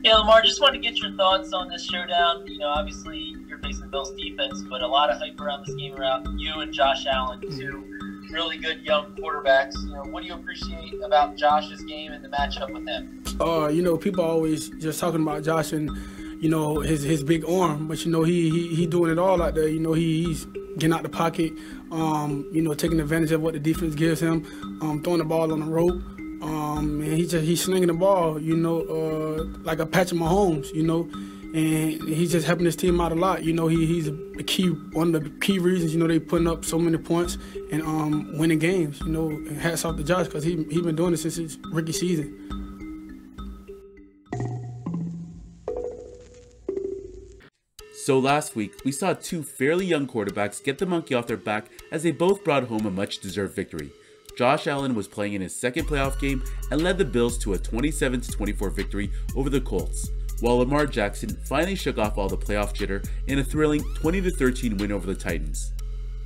Yeah, Lamar, just wanted to get your thoughts on this showdown. Obviously you're facing the Bills defense, but a lot of hype around this game around you and Josh Allen, two really good young quarterbacks. What do you appreciate about Josh's game and the matchup with him? People are always just talking about Josh and, his big arm, but he doing it all out there. He's getting out the pocket, taking advantage of what the defense gives him, throwing the ball on the rope. And he's slinging the ball, like a Patrick Mahomes, and he's just helping his team out a lot. He's one of the key reasons, they putting up so many points and winning games. And hats off to Josh because he been doing it since his rookie season. So last week, we saw two fairly young quarterbacks get the monkey off their back as they both brought home a much-deserved victory. Josh Allen was playing in his second playoff game and led the Bills to a 27-24 victory over the Colts, while Lamar Jackson finally shook off all the playoff jitter in a thrilling 20-13 win over the Titans.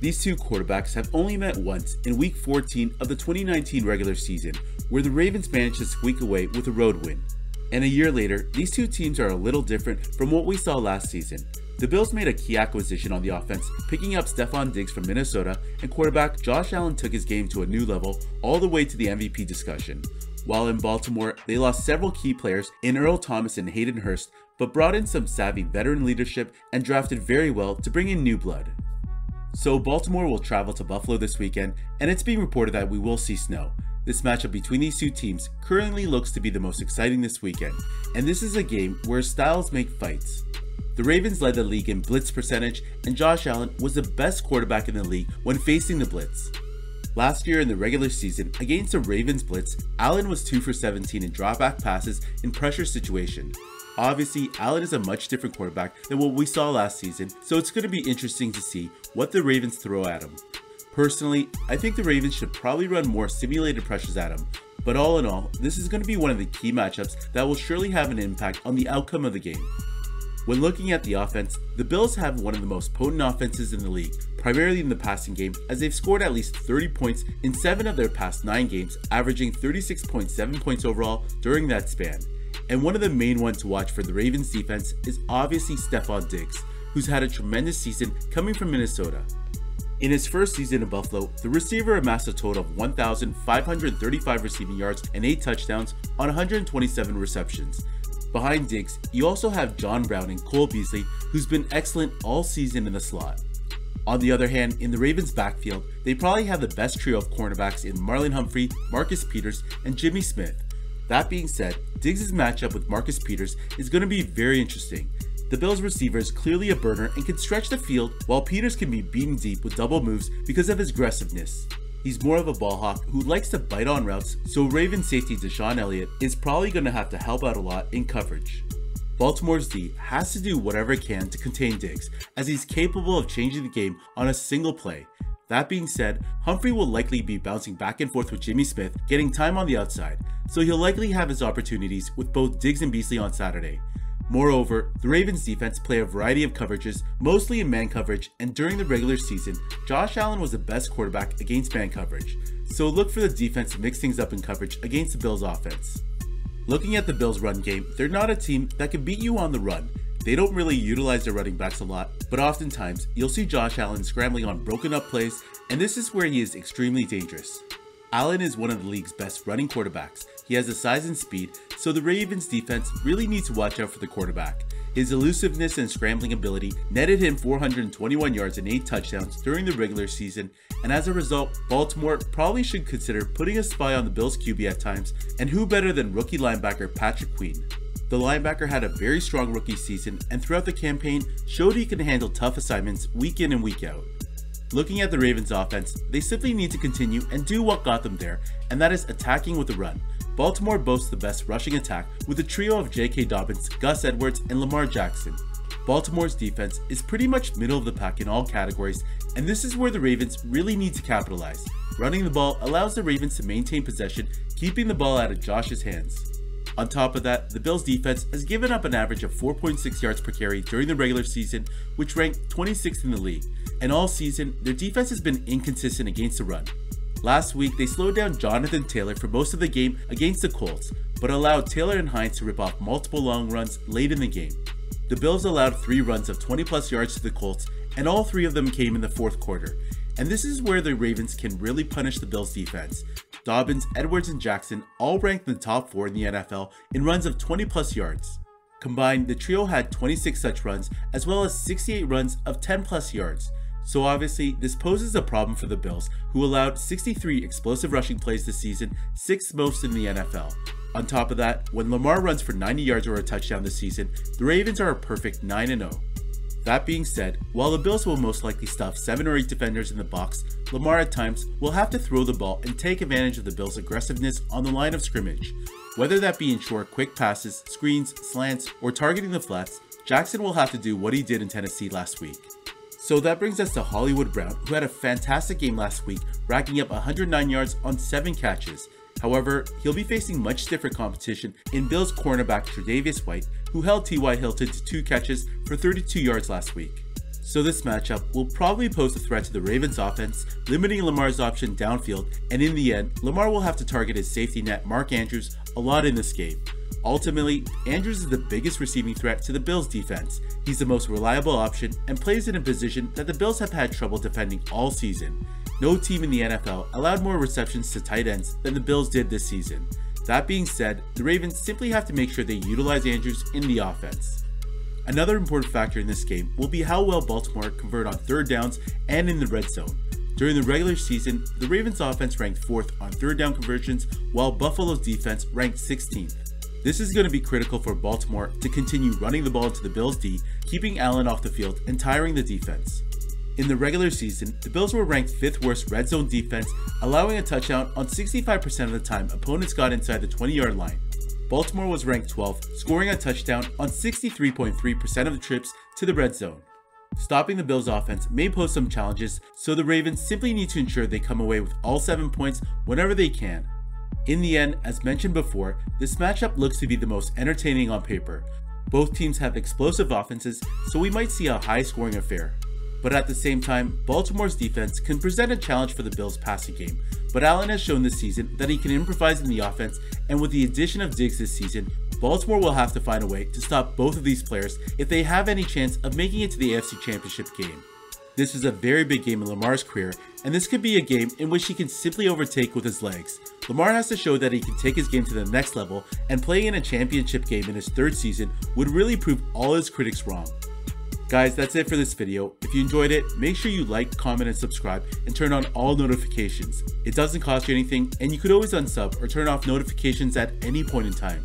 These two quarterbacks have only met once in Week 14 of the 2019 regular season, where the Ravens managed to squeak away with a road win. And a year later, these two teams are a little different from what we saw last season. The Bills made a key acquisition on the offense, picking up Stephon Diggs from Minnesota, and quarterback Josh Allen took his game to a new level all the way to the MVP discussion. While in Baltimore, they lost several key players in Earl Thomas and Hayden Hurst, but brought in some savvy veteran leadership and drafted very well to bring in new blood. So Baltimore will travel to Buffalo this weekend, and it's being reported that we will see snow. This matchup between these two teams currently looks to be the most exciting this weekend, and this is a game where styles make fights. The Ravens led the league in blitz percentage, and Josh Allen was the best quarterback in the league when facing the blitz. Last year in the regular season, against the Ravens blitz, Allen was 2 for 17 in dropback passes in pressure situation. Obviously, Allen is a much different quarterback than what we saw last season, so it's going to be interesting to see what the Ravens throw at him. Personally, I think the Ravens should probably run more simulated pressures at him, but all in all, this is going to be one of the key matchups that will surely have an impact on the outcome of the game. When looking at the offense, the Bills have one of the most potent offenses in the league, primarily in the passing game, as they've scored at least 30 points in 7 of their past 9 games, averaging 36.7 points overall during that span. And one of the main ones to watch for the Ravens defense is obviously Stephon Diggs, who's had a tremendous season coming from Minnesota. In his first season in Buffalo, the receiver amassed a total of 1,535 receiving yards and 8 touchdowns on 127 receptions. Behind Diggs, you also have John Brown and Cole Beasley, who's been excellent all season in the slot. On the other hand, in the Ravens' backfield, they probably have the best trio of cornerbacks in Marlon Humphrey, Marcus Peters, and Jimmy Smith. That being said, Diggs' matchup with Marcus Peters is going to be very interesting. The Bills' receiver is clearly a burner and can stretch the field, while Peters can be beaten deep with double moves because of his aggressiveness. He's more of a ball hawk who likes to bite on routes, so Ravens safety Deshaun Elliott is probably going to have to help out a lot in coverage. Baltimore's D has to do whatever it can to contain Diggs, as he's capable of changing the game on a single play. That being said, Humphrey will likely be bouncing back and forth with Jimmy Smith, getting time on the outside, so he'll likely have his opportunities with both Diggs and Beasley on Saturday. Moreover, the Ravens defense play a variety of coverages, mostly in man coverage, and during the regular season, Josh Allen was the best quarterback against man coverage, so look for the defense to mix things up in coverage against the Bills offense. Looking at the Bills run game, they're not a team that can beat you on the run. They don't really utilize their running backs a lot, but oftentimes, you'll see Josh Allen scrambling on broken up plays, and this is where he is extremely dangerous. Allen is one of the league's best running quarterbacks. He has the size and speed, so the Ravens defense really needs to watch out for the quarterback. His elusiveness and scrambling ability netted him 421 yards and 8 touchdowns during the regular season, and as a result, Baltimore probably should consider putting a spy on the Bills QB at times, and who better than rookie linebacker Patrick Queen. The linebacker had a very strong rookie season, and throughout the campaign showed he can handle tough assignments week in and week out. Looking at the Ravens offense, they simply need to continue and do what got them there, and that is attacking with the run. Baltimore boasts the best rushing attack with a trio of J.K. Dobbins, Gus Edwards, and Lamar Jackson. Baltimore's defense is pretty much middle of the pack in all categories, and this is where the Ravens really need to capitalize. Running the ball allows the Ravens to maintain possession, keeping the ball out of Josh's hands. On top of that, the Bills defense has given up an average of 4.6 yards per carry during the regular season, which ranked 26th in the league, and all season, their defense has been inconsistent against the run. Last week, they slowed down Jonathan Taylor for most of the game against the Colts, but allowed Taylor and Hines to rip off multiple long runs late in the game. The Bills allowed 3 runs of 20+ yards to the Colts, and all 3 of them came in the fourth quarter. And this is where the Ravens can really punish the Bills defense. Dobbins, Edwards, and Jackson all ranked in the top 4 in the NFL in runs of 20+ yards. Combined, the trio had 26 such runs, as well as 68 runs of 10+ yards. So obviously, this poses a problem for the Bills, who allowed 63 explosive rushing plays this season, 6th most in the NFL. On top of that, when Lamar runs for 90 yards or a touchdown this season, the Ravens are a perfect 9-0. That being said, while the Bills will most likely stuff 7 or 8 defenders in the box, Lamar at times will have to throw the ball and take advantage of the Bills' aggressiveness on the line of scrimmage. Whether that be in short, quick passes, screens, slants, or targeting the flats, Jackson will have to do what he did in Tennessee last week. So that brings us to Hollywood Brown, who had a fantastic game last week, racking up 109 yards on 7 catches. However, he'll be facing much stiffer competition in Bills cornerback Tre'Davious White, who held T.Y. Hilton to 2 catches for 32 yards last week. So this matchup will probably pose a threat to the Ravens offense, limiting Lamar's option downfield, and in the end, Lamar will have to target his safety net Mark Andrews a lot in this game. Ultimately, Andrews is the biggest receiving threat to the Bills defense. He's the most reliable option and plays in a position that the Bills have had trouble defending all season. No team in the NFL allowed more receptions to tight ends than the Bills did this season. That being said, the Ravens simply have to make sure they utilize Andrews in the offense. Another important factor in this game will be how well Baltimore convert on 3rd downs and in the red zone. During the regular season, the Ravens offense ranked 4th on 3rd down conversions, while Buffalo's defense ranked 16th. This is going to be critical for Baltimore to continue running the ball into the Bills' D, keeping Allen off the field and tiring the defense. In the regular season, the Bills were ranked 5th worst red zone defense, allowing a touchdown on 65% of the time opponents got inside the 20-yard line. Baltimore was ranked 12th, scoring a touchdown on 63.3% of the trips to the red zone. Stopping the Bills' offense may pose some challenges, so the Ravens simply need to ensure they come away with all 7 points whenever they can. In the end, as mentioned before, this matchup looks to be the most entertaining on paper. Both teams have explosive offenses, so we might see a high-scoring affair. But at the same time, Baltimore's defense can present a challenge for the Bills' passing game, but Allen has shown this season that he can improvise in the offense, and with the addition of Diggs this season, Baltimore will have to find a way to stop both of these players if they have any chance of making it to the AFC Championship game. This is a very big game in Lamar's career, and this could be a game in which he can simply overtake with his legs. Lamar has to show that he can take his game to the next level, and playing in a championship game in his 3rd season would really prove all his critics wrong. Guys, that's it for this video. If you enjoyed it, make sure you like, comment, and subscribe, and turn on all notifications. It doesn't cost you anything, and you could always unsub or turn off notifications at any point in time.